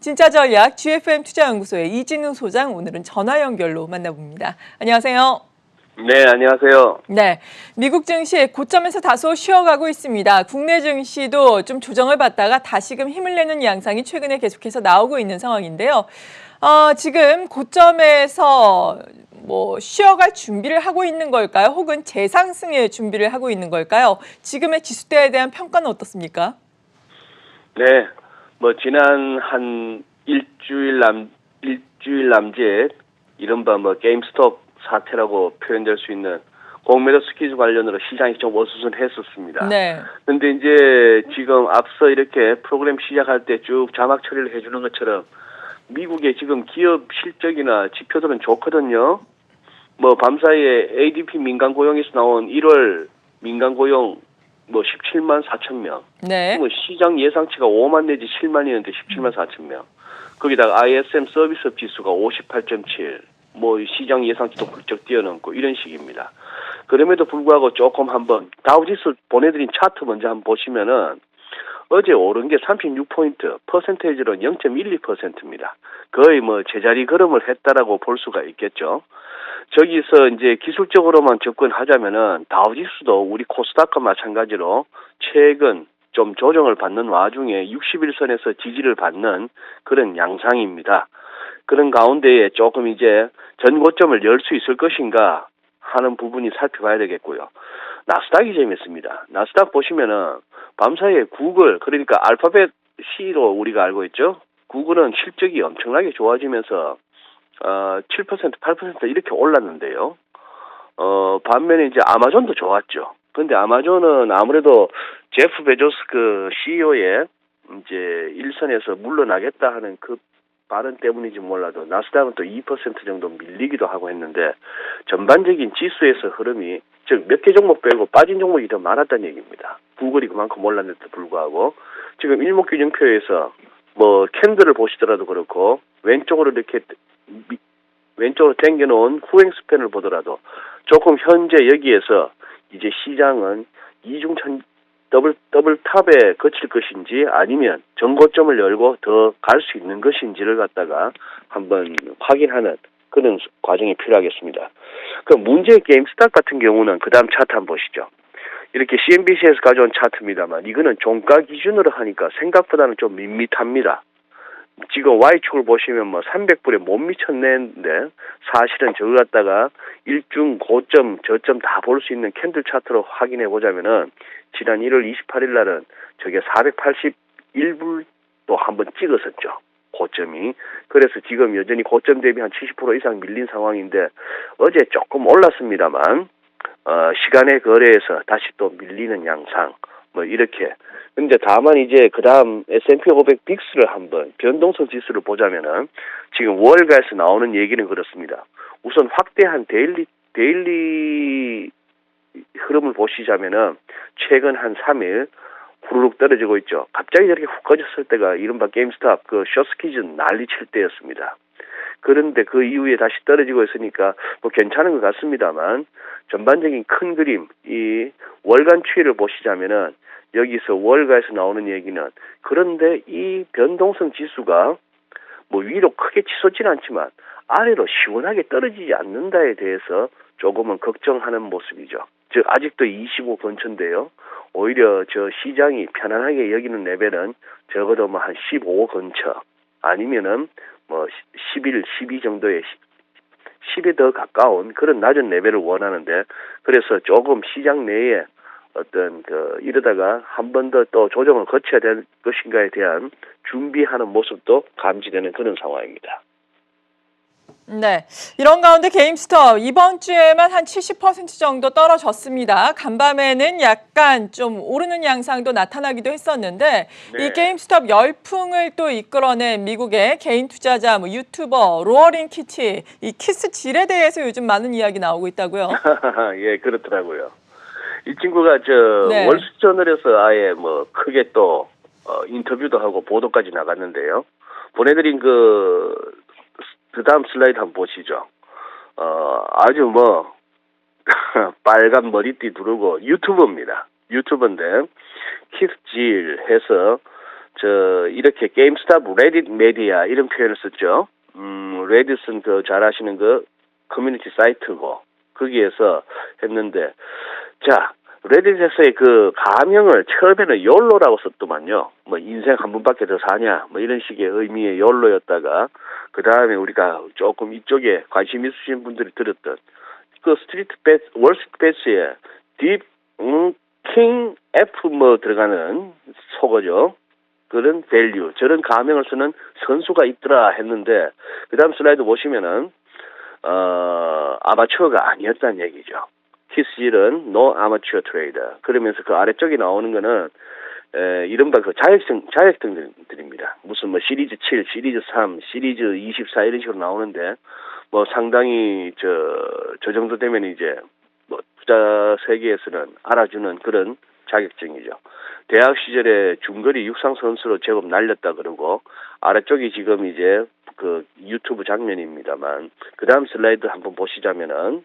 진짜 전략 GFM 투자연구소의 이진우 소장 오늘은 전화 연결로 만나봅니다. 안녕하세요. 네, 안녕하세요. 네, 미국 증시 고점에서 다소 쉬어가고 있습니다. 국내 증시도 좀 조정을 받다가 다시금 힘을 내는 양상이 최근에 계속해서 나오고 있는 상황인데요. 지금 고점에서 쉬어갈 준비를 하고 있는 걸까요? 혹은 재상승의 준비를 하고 있는 걸까요? 지금의 지수대에 대한 평가는 어떻습니까? 네, 지난 한 일주일 남짓 이른바 게임스톱 사태라고 표현될 수 있는 공매도 스퀴즈 관련으로 시장이 좀 어수선했었습니다. 네. 근데 이제 지금 앞서 이렇게 프로그램 시작할 때 쭉 자막 처리를 해주는 것처럼 미국의 지금 기업 실적이나 지표들은 좋거든요. 밤사이에 ADP 민간 고용에서 나온 1월 민간 고용 17만 4천 명. 네. 시장 예상치가 5만 내지 7만이었는데 17만 4천 명. 거기다가 ISM 서비스업 지수가 58.7. 시장 예상치도 훌쩍 뛰어넘고 이런 식입니다. 그럼에도 불구하고 조금 한번 다우지수 보내드린 차트 먼저 한번 보시면은 어제 오른 게 36포인트, 퍼센테이지로 0.12%입니다. 거의 제자리 걸음을 했다라고 볼 수가 있겠죠. 저기서 이제 기술적으로만 접근하자면은 다우지수도 우리 코스닥과 마찬가지로 최근 좀 조정을 받는 와중에 61선에서 지지를 받는 그런 양상입니다. 그런 가운데에 조금 이제 전고점을 열 수 있을 것인가 하는 부분이 살펴봐야 되겠고요. 나스닥이 재밌습니다. 나스닥 보시면은 밤사이에 구글, 그러니까 알파벳 C로 우리가 알고 있죠. 구글은 실적이 엄청나게 좋아지면서 7%, 8% 이렇게 올랐는데요. 반면에 이제 아마존도 좋았죠. 근데 아마존은 아무래도 제프 베조스 그 CEO의 이제 일선에서 물러나겠다 하는 그 발언 때문인지 몰라도 나스닥은 또 2% 정도 밀리기도 하고 했는데 전반적인 지수에서 흐름이 즉 몇 개 종목 빼고 빠진 종목이 더 많았다는 얘기입니다. 구글이 그만큼 올랐는데도 불구하고 지금 일목균형표에서 캔들을 보시더라도 그렇고 왼쪽으로 이렇게 왼쪽으로 당겨놓은 후행 스팬을 보더라도 조금 현재 여기에서 이제 시장은 이중천 더블 탑에 거칠 것인지 아니면 전고점을 열고 더 갈 수 있는 것인지를 갖다가 한번 확인하는 그런 과정이 필요하겠습니다. 그럼 문제의 게임스탑 같은 경우는 그 다음 차트 한번 보시죠. 이렇게 CNBC에서 가져온 차트입니다만 이거는 종가 기준으로 하니까 생각보다는 좀 밋밋합니다. 지금 Y축을 보시면 300불에 못 미쳤는데 사실은 저걸 갖다가 일중 고점 저점 다 볼 수 있는 캔들 차트로 확인해 보자면은 지난 1월 28일 날은 저게 481불도 한번 찍었었죠. 고점이. 그래서 지금 여전히 고점 대비 한 70% 이상 밀린 상황인데 어제 조금 올랐습니다만 시간의 거래에서 다시 또 밀리는 양상 이렇게. 근데 다만 이제 그 다음 S&P 500 빅스를 한번 변동성 지수를 보자면은 지금 월가에서 나오는 얘기는 그렇습니다. 우선 확대한 데일리 흐름을 보시자면은 최근 한 3일 후루룩 떨어지고 있죠. 갑자기 저렇게 훅 꺼졌을 때가 이른바 게임스탑 그 숏스퀴즈 난리칠 때였습니다. 그런데 그 이후에 다시 떨어지고 있으니까 괜찮은 것 같습니다만 전반적인 큰 그림 이 월간 추이를 보시자면은 여기서 월가에서 나오는 얘기는 그런데 이 변동성 지수가 위로 크게 치솟지는 않지만 아래로 시원하게 떨어지지 않는다에 대해서 조금은 걱정하는 모습이죠. 즉 아직도 25 근처인데요. 오히려 저 시장이 편안하게 여기는 레벨은 적어도 한 15 근처 아니면은 11, 12 정도의 10에 더 가까운 그런 낮은 레벨을 원하는데 그래서 조금 시장 내에 어떤 이러다가 한 번 더 또 조정을 거쳐야 될 것인가에 대한 준비하는 모습도 감지되는 그런 상황입니다. 네, 이런 가운데 게임스톱 이번 주에만 한 70% 정도 떨어졌습니다. 간밤에는 약간 좀 오르는 양상도 나타나기도 했었는데 네. 이 게임스톱 열풍을 또 이끌어낸 미국의 개인 투자자, 유튜버 로어링 키티, 이 키스질에 대해서 요즘 많은 이야기 나오고 있다고요. 예, 그렇더라고요. 이 친구가 네. 월스트저널에서 아예 크게 또 인터뷰도 하고 보도까지 나갔는데요. 보내드린 그 다음 슬라이드 한번 보시죠. 아주 빨간 머리띠 두르고 유튜버입니다. 유튜버인데 키스질 해서 이렇게 게임스탑 레딧 메디아 이런 표현을 썼죠. 레딧은 잘 아시는 커뮤니티 사이트고, 거기에서 했는데, 자, 레딧에서의 가명을 처음에는 욜로라고 썼더만요. 뭐, 인생 한 번밖에 더 사냐, 뭐, 이런 식의 의미의 욜로였다가, 그 다음에 우리가 조금 이쪽에 관심 있으신 분들이 들었던, 월스트리트배스의 딥, 킹, F 들어가는 속어죠. 그런 밸류, 저런 가명을 쓰는 선수가 있더라 했는데, 그 다음 슬라이드 보시면은, 아마추어가 아니었다는 얘기죠. 키스힐은 no amateur trader. 그러면서 그 아래쪽에 나오는 거는, 이른바 자격증들입니다. 무슨 시리즈 7, 시리즈 3, 시리즈 24 이런 식으로 나오는데, 뭐 상당히 저 정도 되면 이제, 뭐 투자 세계에서는 알아주는 그런 자격증이죠. 대학 시절에 중거리 육상 선수로 제법 날렸다 그러고, 아래쪽이 지금 이제 유튜브 장면입니다만, 그 다음 슬라이드 한번 보시자면은,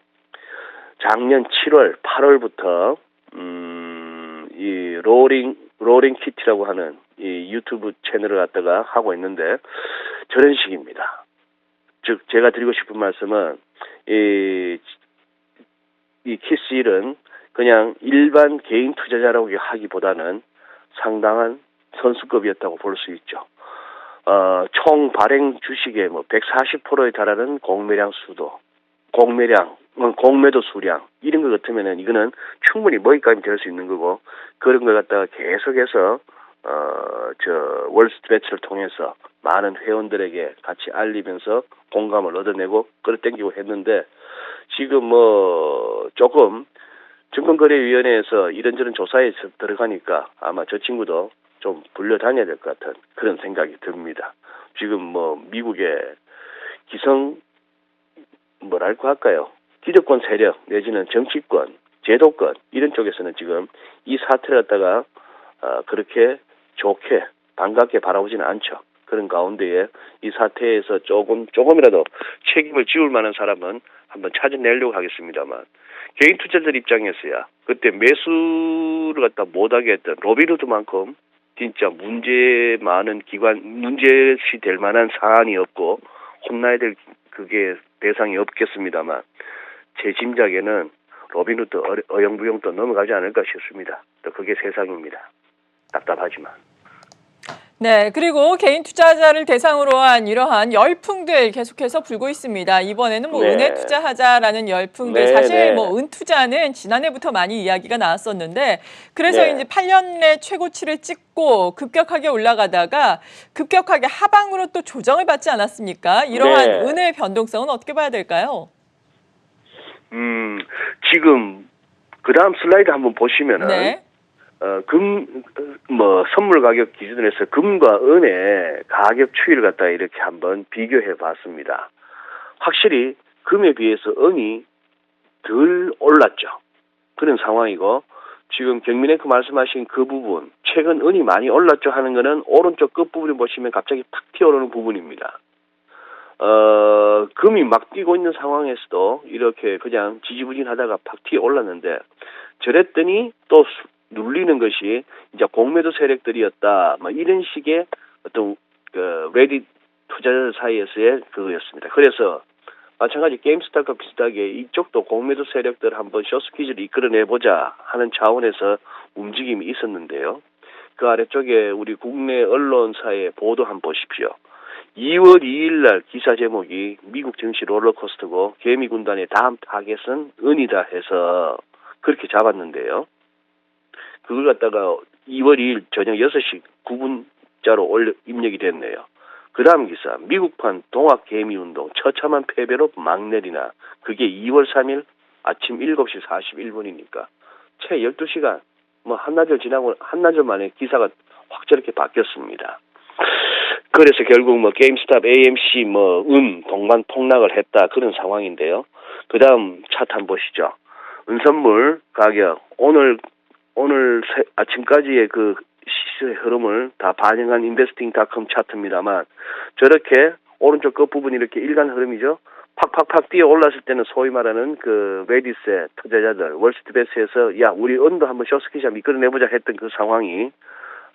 작년 7월, 8월부터, 이 로링 키티라고 하는 이 유튜브 채널을 갖다가 하고 있는데, 저런 식입니다. 즉, 제가 드리고 싶은 말씀은, 이 키스힐은 그냥 일반 개인 투자자라고 하기보다는 상당한 선수급이었다고 볼 수 있죠. 총 발행 주식의 140%에 달하는 공매도 수량, 이런 것 같으면은 이거는 충분히 먹잇감이 될 수 있는 거고, 그런 걸 갖다가 계속해서, 월스트리트를 통해서 많은 회원들에게 같이 알리면서 공감을 얻어내고 끌어당기고 했는데, 지금 조금 증권거래위원회에서 이런저런 조사에 들어가니까 아마 저 친구도 좀 불려다녀야 될 것 같은 그런 생각이 듭니다. 지금 미국의 뭐랄까 할까요? 기득권 세력 내지는 정치권, 제도권 이런 쪽에서는 지금 이 사태를 갖다가 그렇게 좋게 반갑게 바라보지는 않죠. 그런 가운데에 이 사태에서 조금이라도 책임을 지울 만한 사람은 한번 찾아내려고 하겠습니다만, 개인 투자자들 입장에서야 그때 매수를 갖다 못하게 했던 로빈후드만큼 진짜 문제시 될 만한 사안이 없고 혼나야 될 그게 대상이 없겠습니다만, 제 짐작에는 로빈후드 어영부영 또 넘어가지 않을까 싶습니다. 또 그게 세상입니다. 답답하지만. 네, 그리고 개인 투자자를 대상으로 한 이러한 열풍들 계속해서 불고 있습니다. 이번에는 네. 은혜 투자하자라는 열풍들. 네, 사실 네. 은투자는 지난해부터 많이 이야기가 나왔었는데, 그래서 네. 이제 8년 내 최고치를 찍고 급격하게 올라가다가 급격하게 하방으로 또 조정을 받지 않았습니까? 이러한 네. 은혜의 변동성은 어떻게 봐야 될까요? 지금 그 다음 슬라이드 한번 보시면은, 네. 선물 가격 기준으로 해서 금과 은의 가격 추이를 갖다가 이렇게 한번 비교해 봤습니다. 확실히 금에 비해서 은이 덜 올랐죠. 그런 상황이고, 지금 경민앵커 말씀하신 그 부분, 최근 은이 많이 올랐죠 하는 거는 오른쪽 끝부분에 보시면 갑자기 탁 튀어오르는 부분입니다. 금이 막 뛰고 있는 상황에서도 이렇게 그냥 지지부진하다가 팍 튀어 올랐는데, 저랬더니 또 눌리는 것이 이제 공매도 세력들이었다, 이런 식의 어떤 레딧 투자자들 사이에서의 그거였습니다. 그래서 마찬가지 게임스탑과 비슷하게 이쪽도 공매도 세력들 한번 쇼스퀴즈를 이끌어내보자 하는 차원에서 움직임이 있었는데요. 그 아래쪽에 우리 국내 언론사의 보도 한번 보십시오. 2월 2일 날 기사 제목이 미국 증시 롤러코스터고 개미 군단의 다음 타겟은 은이다 해서 그렇게 잡았는데요. 그걸 갖다가 2월 2일 저녁 6시 9분자로 입력이 됐네요. 그 다음 기사, 미국판 동학개미운동 처참한 패배로 막 내리나. 그게 2월 3일 아침 7시 41분이니까 채 12시간, 한나절 지나고 한나절 만에 기사가 확 저렇게 바뀌었습니다. 그래서 결국 게임스탑, AMC, 동반 폭락을 했다, 그런 상황인데요. 그 다음 차트 한번 보시죠. 은선물 가격, 오늘 아침까지의 그 시세의 흐름을 다 반영한 인베스팅닷컴 차트입니다만, 저렇게 오른쪽 끝부분이 이렇게 일간 흐름이죠. 팍팍팍 뛰어 올랐을 때는 소위 말하는 그 레딧의 투자자들, 월스트리트에서 야, 우리 은도 한번 쇼스퀴즈 한번 이끌어내보자 했던 그 상황이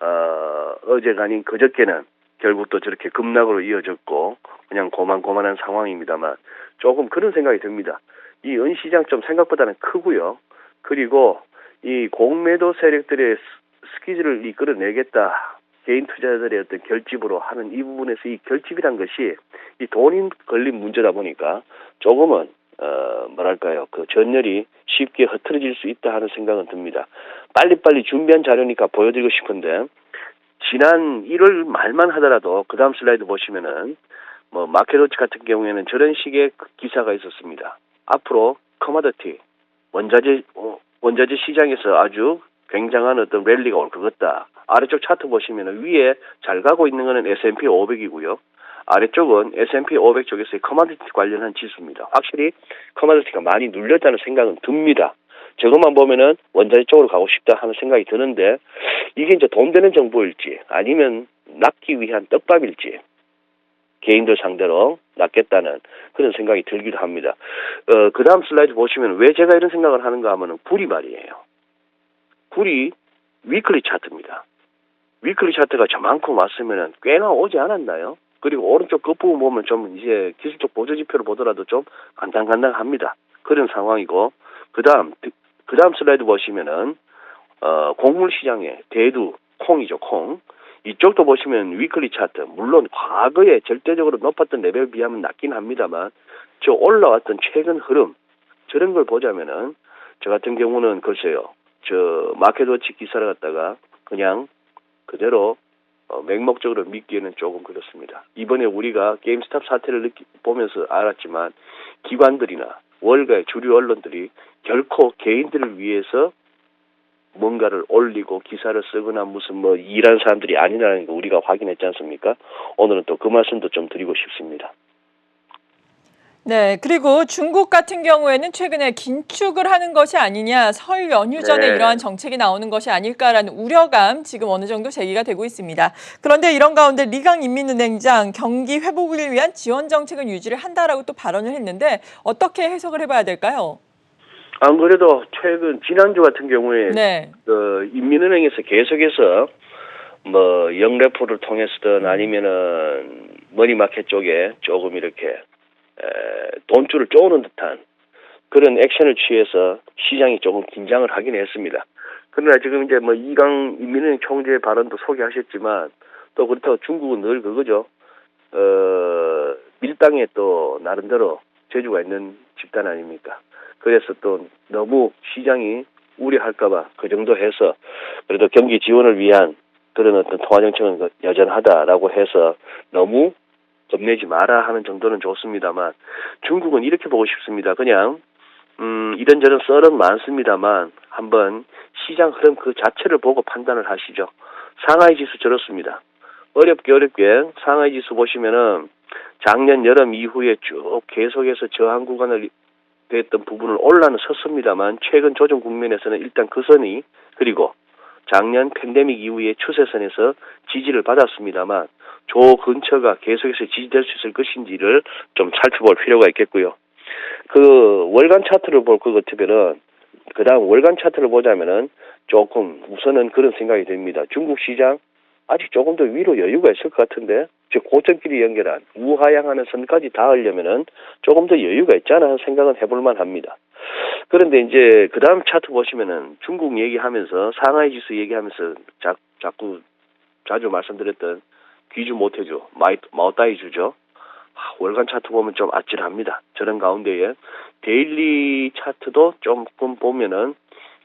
어제가 아닌 그저께는 결국 또 저렇게 급락으로 이어졌고 그냥 고만고만한 상황입니다만 조금 그런 생각이 듭니다. 이 은시장 좀 생각보다는 크고요. 그리고 이 공매도 세력들의 스퀴즈를 이끌어내겠다. 개인 투자자들의 어떤 결집으로 하는 이 부분에서 이 결집이란 것이 이 돈이 걸린 문제다 보니까 조금은 뭐랄까요, 그 전열이 쉽게 흐트러질 수 있다 하는 생각은 듭니다. 빨리빨리 준비한 자료니까 보여드리고 싶은데 지난 1월 말만 하더라도 그 다음 슬라이드 보시면은 뭐 마켓워치 같은 경우에는 저런 식의 기사가 있었습니다. 앞으로 커머더티 원자재 시장에서 아주 굉장한 어떤 랠리가 올 것 같다. 아래쪽 차트 보시면은 위에 잘 가고 있는 거는 S&P 500이고요. 아래쪽은 S&P 500 쪽에서의 커머디티 관련한 지수입니다. 확실히 커머디티가 많이 눌렸다는 생각은 듭니다. 저것만 보면은 원자재 쪽으로 가고 싶다 하는 생각이 드는데 이게 이제 돈 되는 정보일지 아니면 낚기 위한 떡밥일지 개인들 상대로 낚겠다는 그런 생각이 들기도 합니다. 그 다음 슬라이드 보시면 왜 제가 이런 생각을 하는가 하면은 구리 말이에요. 구리 위클리 차트입니다. 위클리 차트가 저만큼 왔으면은 꽤나 오지 않았나요? 그리고 오른쪽 끝부분 보면 좀 이제 기술적 보조지표를 보더라도 좀 간당간당합니다. 그런 상황이고 그 다음 슬라이드 보시면은 곡물 시장의 대두 콩이죠, 콩. 이쪽도 보시면 위클리 차트 물론 과거에 절대적으로 높았던 레벨에 비하면 낮긴 합니다만 저 올라왔던 최근 흐름 저런 걸 보자면은 저 같은 경우는 글쎄요 저 마켓워치 기사를 갖다가 그냥 그대로 맹목적으로 믿기에는 조금 그렇습니다. 이번에 우리가 게임스탑 사태를 보면서 알았지만 기관들이나 월가의 주류 언론들이 결코 개인들을 위해서 뭔가를 올리고 기사를 쓰거나 무슨 뭐 일하는 사람들이 아니라는 거 우리가 확인했지 않습니까? 오늘은 또 그 말씀도 좀 드리고 싶습니다. 네, 그리고 중국 같은 경우에는 최근에 긴축을 하는 것이 아니냐, 설 연휴 전에 네. 이러한 정책이 나오는 것이 아닐까라는 우려감 지금 어느 정도 제기가 되고 있습니다. 그런데 이런 가운데 리강 인민은행장 경기 회복을 위한 지원 정책은 유지를 한다라고 또 발언을 했는데 어떻게 해석을 해봐야 될까요? 안 그래도 지난주 같은 경우에 네. 인민은행에서 계속해서 뭐 영래포를 통해서든 아니면은 머니마켓 쪽에 조금 이렇게 돈줄을 쪼는 듯한 그런 액션을 취해서 시장이 조금 긴장을 하긴 했습니다. 그러나 지금 이제 뭐 이강 인민은행 총재의 발언도 소개하셨지만 또 그렇다고 중국은 늘 그거죠. 밀당에 또 나름대로 재주가 있는 집단 아닙니까? 그래서 또 너무 시장이 우려할까봐 그 정도 해서 그래도 경기 지원을 위한 그런 어떤 통화정책은 여전하다라고 해서 너무 겁내지 마라 하는 정도는 좋습니다만 중국은 이렇게 보고 싶습니다. 그냥 이런저런 썰은 많습니다만 한번 시장 흐름 그 자체를 보고 판단을 하시죠. 상하이 지수 저렇습니다. 어렵게 상하이 지수 보시면은 작년 여름 이후에 쭉 계속해서 저항 구간을 됐던 부분을 올라는 섰습니다만 최근 조정 국면에서는 일단 그 선이 그리고 작년 팬데믹 이후에 추세선에서 지지를 받았습니다만 저 근처가 계속해서 지지될 수 있을 것인지를 좀 살펴볼 필요가 있겠고요. 그 월간 차트를 볼 것 같으면은 그 다음 월간 차트를 보자면은 조금 우선은 그런 생각이 듭니다. 중국 시장 아직 조금 더 위로 여유가 있을 것 같은데 즉 고점끼리 연결한 우하향하는 선까지 닿으려면은 조금 더 여유가 있잖아 하는 생각은 해볼만 합니다. 그런데 이제 그 다음 차트 보시면은 중국 얘기하면서 상하이 지수 얘기하면서 자주 말씀드렸던 귀주 모태주 마오따이주죠. 월간 차트 보면 좀 아찔합니다. 저런 가운데에 데일리 차트도 조금 보면은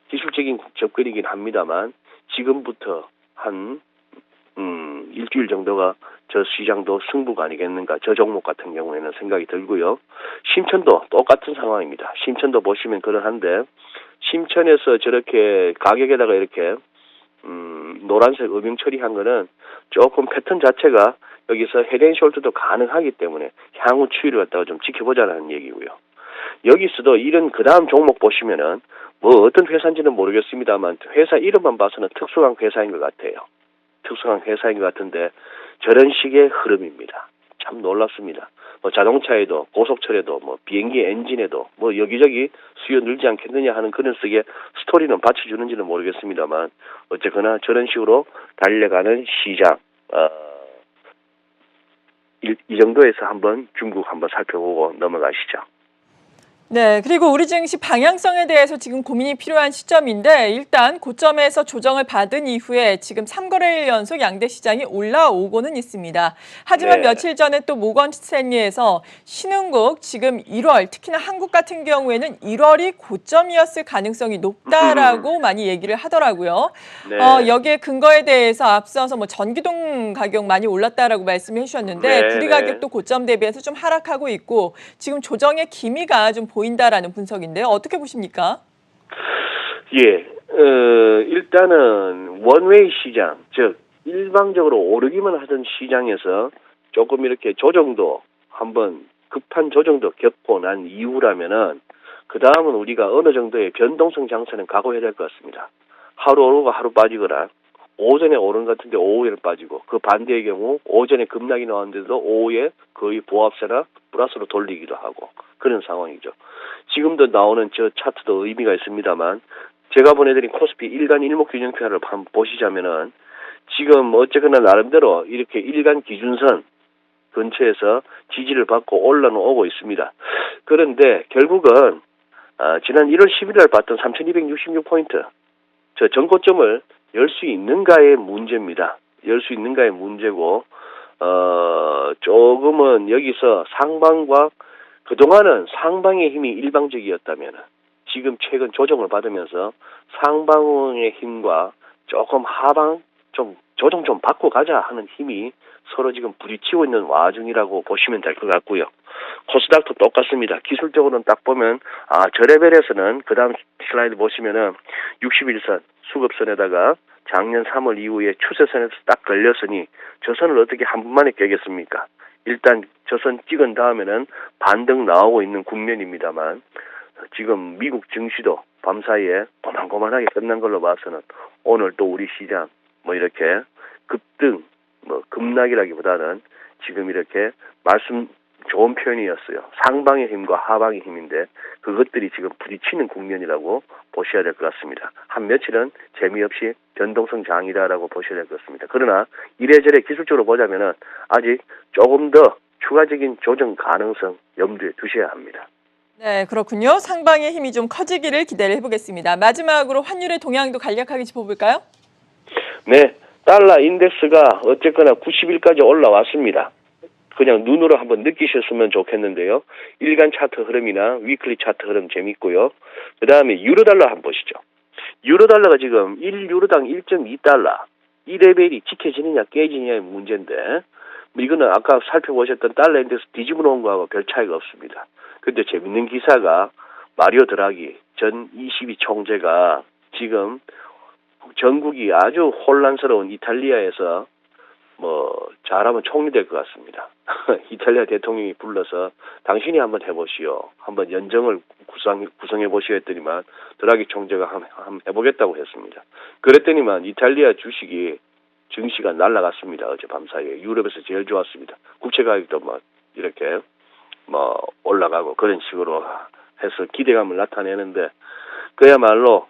기술적인 접근이긴 합니다만 지금부터 한 일주일 정도가 저 시장도 승부가 아니겠는가 저 종목 같은 경우에는 생각이 들고요. 심천도 똑같은 상황입니다. 심천도 보시면 그러한데 심천에서 저렇게 가격에다가 이렇게 노란색 음영 처리한 거는 조금 패턴 자체가 여기서 헤드앤숄더도 가능하기 때문에 향후 추이를 갖다가 좀 지켜보자는 얘기고요. 여기서도 이런 그 다음 종목 보시면은 뭐 어떤 회사인지는 모르겠습니다만 회사 이름만 봐서는 특수한 회사인 것 같아요. 특수한 회사인 것 같은데 저런 식의 흐름입니다. 참 놀랍습니다. 뭐 자동차에도 고속철에도 뭐 비행기 엔진에도 뭐 여기저기 수요 늘지 않겠느냐 하는 그런 식의 스토리는 받쳐주는지는 모르겠습니다만 어쨌거나 저런 식으로 달려가는 시장 이 정도에서 한번 중국 한번 살펴보고 넘어가시죠. 네, 그리고 우리 증시 방향성에 대해서 지금 고민이 필요한 시점인데 일단 고점에서 조정을 받은 이후에 지금 3거래일 연속 양대 시장이 올라오고는 있습니다. 하지만 네. 며칠 전에 또 모건 스탠리에서 신흥국 지금 1월, 특히나 한국 같은 경우에는 1월이 고점이었을 가능성이 높다라고 많이 얘기를 하더라고요. 네. 여기에 근거에 대해서 앞서서 뭐 전기동 가격 많이 올랐다라고 말씀해 주셨는데 네, 구리 네. 가격도 고점 대비해서 좀 하락하고 있고 지금 조정의 기미가 좀 보인다라는 분석인데요. 어떻게 보십니까? 예, 일단은 원웨이 시장, 즉 일방적으로 오르기만 하던 시장에서 조금 이렇게 조정도 한번 급한 조정도 겪고 난 이후라면은 그 다음은 우리가 어느 정도의 변동성 장세는 각오해야 될 것 같습니다. 하루 오르고 하루 빠지거나 오전에 오른 것 같은데 오후에는 빠지고 그 반대의 경우 오전에 급락이 나왔는데도 오후에 거의 보합세나 플러스로 돌리기도 하고 그런 상황이죠. 지금도 나오는 저 차트도 의미가 있습니다만 제가 보내드린 코스피 일간 일목균형표를 한번 보시자면은 지금 어쨌거나 나름대로 이렇게 일간 기준선 근처에서 지지를 받고 올라오고 있습니다. 그런데 결국은 지난 1월 11일 봤던 3266포인트 저 전고점을 열 수 있는가의 문제입니다. 열 수 있는가의 문제고 조금은 여기서 상방과 그동안은 상방의 힘이 일방적이었다면 지금 최근 조정을 받으면서 상방의 힘과 조금 하방 좀 조정 좀 받고 가자 하는 힘이 서로 지금 부딪히고 있는 와중이라고 보시면 될 것 같고요. 코스닥도 똑같습니다. 기술적으로는 딱 보면 저 레벨에서는 그 다음 슬라이드 보시면은 61선 수급선에다가 작년 3월 이후에 추세선에서 딱 걸렸으니 저 선을 어떻게 한 번만에 깨겠습니까? 일단 저 선 찍은 다음에는 반등 나오고 있는 국면입니다만 지금 미국 증시도 밤사이에 고만고만하게 끝난 걸로 봐서는 오늘 또 우리 시장 뭐 이렇게 급등 뭐 급락이라기보다는 지금 이렇게 말씀 좋은 표현이었어요. 상방의 힘과 하방의 힘인데 그것들이 지금 부딪히는 국면이라고 보셔야 될 것 같습니다. 한 며칠은 재미없이 변동성 장이다라고 보셔야 될 것 같습니다. 그러나 이래저래 기술적으로 보자면은 아직 조금 더 추가적인 조정 가능성 염두에 두셔야 합니다. 네, 그렇군요. 상방의 힘이 좀 커지기를 기대를 해보겠습니다. 마지막으로 환율의 동향도 간략하게 짚어볼까요? 네, 달러 인덱스가 어쨌거나 90일까지 올라왔습니다. 그냥 눈으로 한번 느끼셨으면 좋겠는데요. 일간 차트 흐름이나 위클리 차트 흐름 재밌고요. 그 다음에 유로달러 한번 보시죠. 유로달러가 지금 1유로당 1.2달러. 이 레벨이 지켜지느냐 깨지느냐의 문제인데 이거는 아까 살펴보셨던 달러 인덱스 뒤집어 놓은 거하고 별 차이가 없습니다. 근데 재밌는 기사가 마리오 드라기 전 ECB 총재가 지금 전국이 아주 혼란스러운 이탈리아에서 뭐 잘하면 총리 될 것 같습니다. 이탈리아 대통령이 불러서 당신이 한번 해보시오. 한번 연정을 구성해 보시오 했더니만 드라기 총재가 한번 해보겠다고 했습니다. 그랬더니만 이탈리아 주식이 증시가 날아갔습니다. 어제 밤사이에 유럽에서 제일 좋았습니다. 국채 가격도 뭐 이렇게 뭐 올라가고 그런 식으로 해서 기대감을 나타내는데 그야말로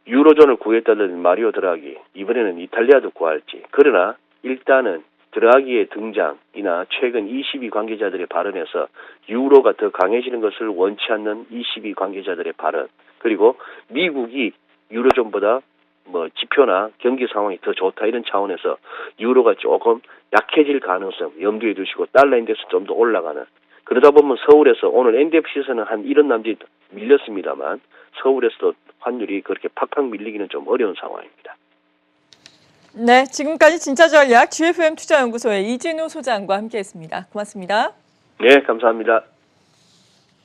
유로존을 구했다는 마리오 드라기 이번에는 이탈리아도 구할지 그러나 일단은 드라기의 등장이나 최근 ECB 관계자들의 발언에서 유로가 더 강해지는 것을 원치 않는 ECB 관계자들의 발언 그리고 미국이 유로존보다 뭐 지표나 경기 상황이 더 좋다 이런 차원에서 유로가 조금 약해질 가능성 염두에 두시고 달러 인덱스 좀 더 올라가는 그러다 보면 서울에서 오늘 NDFC에서는 한 이런 남짓 밀렸습니다만 서울에서도 환율이 그렇게 팍팍 밀리기는 좀 어려운 상황입니다. 네, 지금까지 진짜 전략 GFM 투자연구소의 이진우 소장과 함께했습니다. 고맙습니다. 네, 감사합니다.